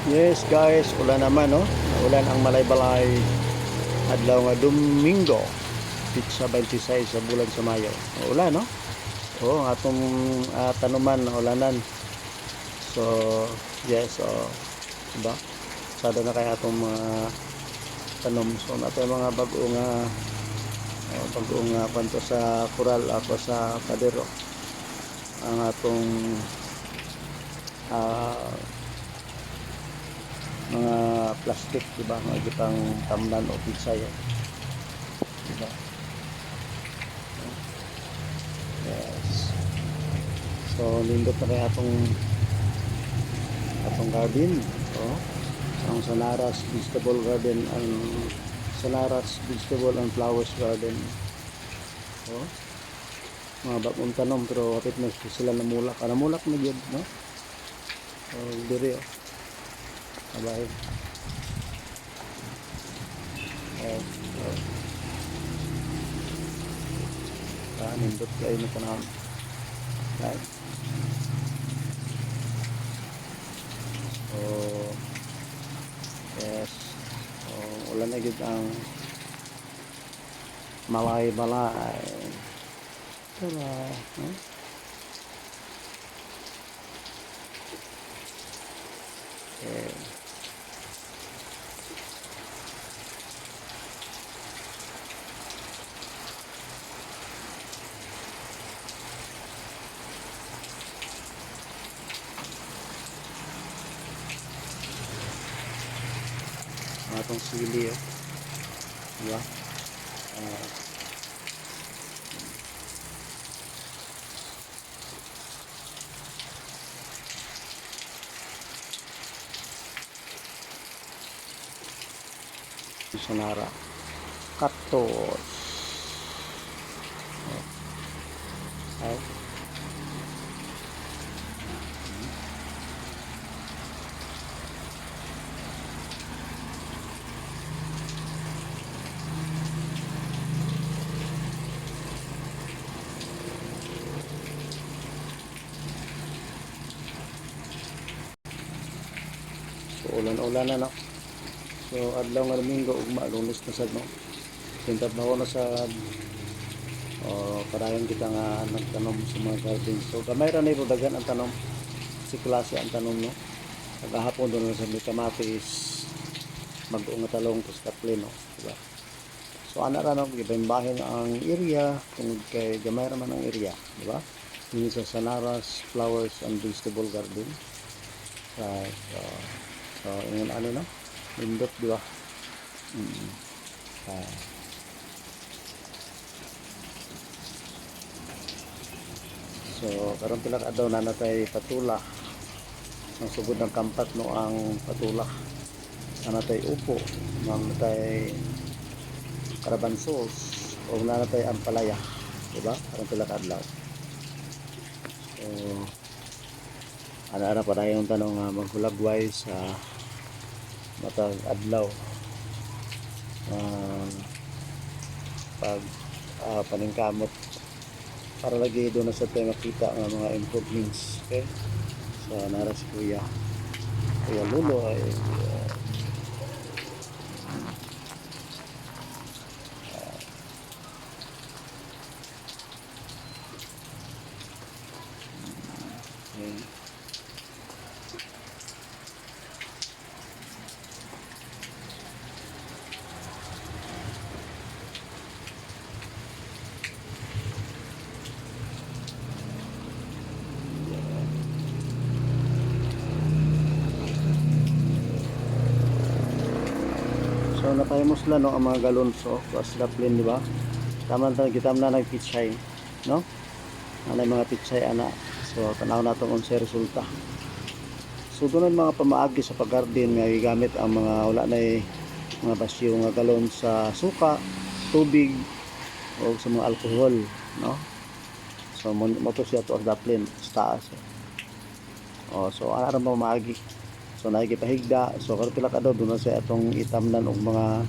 Yes guys, ulan naman no. Ulan ang Malaybalay adlaw nga Domingo, pitsa 26 sa bulan sa Mayo. Ulan no. Oh, atong tanuman na ulanan. So, yes, diba? Sada na kaya atong mga tanom. So, nato mga bagong panto sa kural ako sa padero. Ang atong mga plastic, diba? Mga gitang tamnan o pizza yan. Diba? Yes. So, lindot na kaya atong garden. Oh, ang Sanaras Vegetable Garden, ang Sanaras Vegetable and Flowers Garden. Oh, mga bagong tanom pero kapit na sila namulak. Namulak na yun, no? Oh, diri, oh. Abay. Oh, oh. Nindot kayo na panahon. Right. Oh, yes. Oh, ulan na gid ang Malaybalay. Tara, no? Okay. Atong sili, diba? Sonara cactus. Ay. So ulan-ulan na no. So adlaw nga Domingo ugma Lunes na sad no. Tintab na ko na sa karayan kita nga nagtanom sa mga garden. So gamay ra ni dagan ang tanom. Si klase ang tanom no. Kagahapon doon sa may kamatis, mag-uong nga talong to sa taplin no. Diba? So ana ra no gibambahin ang area kung kay gamay ra man ang area, di ba? Ini sa Sanaras Flowers and Vegetable Garden. Right. So ingon ano no? Lindot di ba? So karon pila ka adlaw na natay patula. Ang sugod ng kampat no ang patula. Natay upo, natay karabansos, o natay ampalaya, di ba? Karon pila ka adlaw. So ana pa dayon tanong nga maghulagway sa matag adlaw. Pag paningkamot para lagi doon na sa tayo makita ng mga improvements, okay? So nara si Kuya Lulo ay so napahimos lang no ang mga galonso plus daplin, di ba? Taman ta kita na nagpitsay, no? Ana mga pitsay ana. So tanaw nato unsa resulta. So doon mga pamaagi sa pag-garden nga gigamit ang mga wala na mga basyo nga galon sa suka, tubig o sa mga alcohol, no? So mo to siya to daplin sa taas. So ana ra pamaagi. So nakikipahigda. So karon pila ka daw doon sa atong itamnan og mga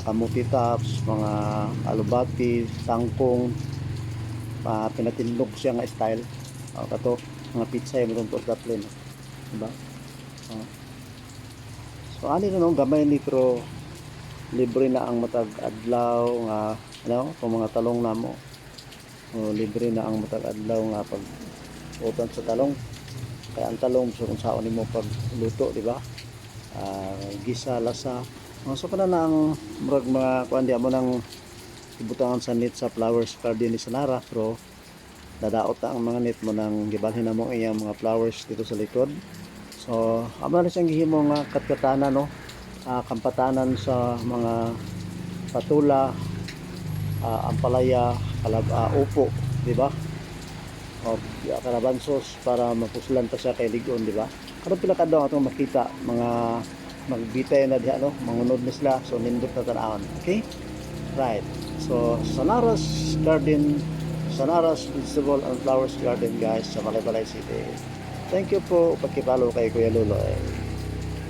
kamuti tops, mga alubati, tangkong, pinatindog siya nga style. Kato mga pizza yung itong daplin, diba? So ani na no gamay ni pero libre na ang matag adlaw nga ano kung mga talong namo. O libre na ang matag adlaw nga pag utan sa talong. Kaya ang talong so kung saan nimo pag luto, di ba? Gisa, lasa. So kana na ang murag mga kuan di mo nang ibutangan sa net sa flowers garden ni Sanara, pero dadaot na ang mga net mo nang gibalhin na mo iyang mga flowers dito sa likod. So amo na siyang gihimo nga katkatanan no. Kampatanan sa mga patula, ampalaya, upo, di ba? O kalabansos para mapuslan pa siya kay ligon, di ba? Karon pila kadlaw atong makita mga magbitay na diha no, mangunod na sila, so nindot na tan-awon. Okay? Right. So Sanara's Garden, Sanara's Vegetable and Flowers Garden guys sa Balay City. Thank you po pagkipalo kay Kuya Lolo.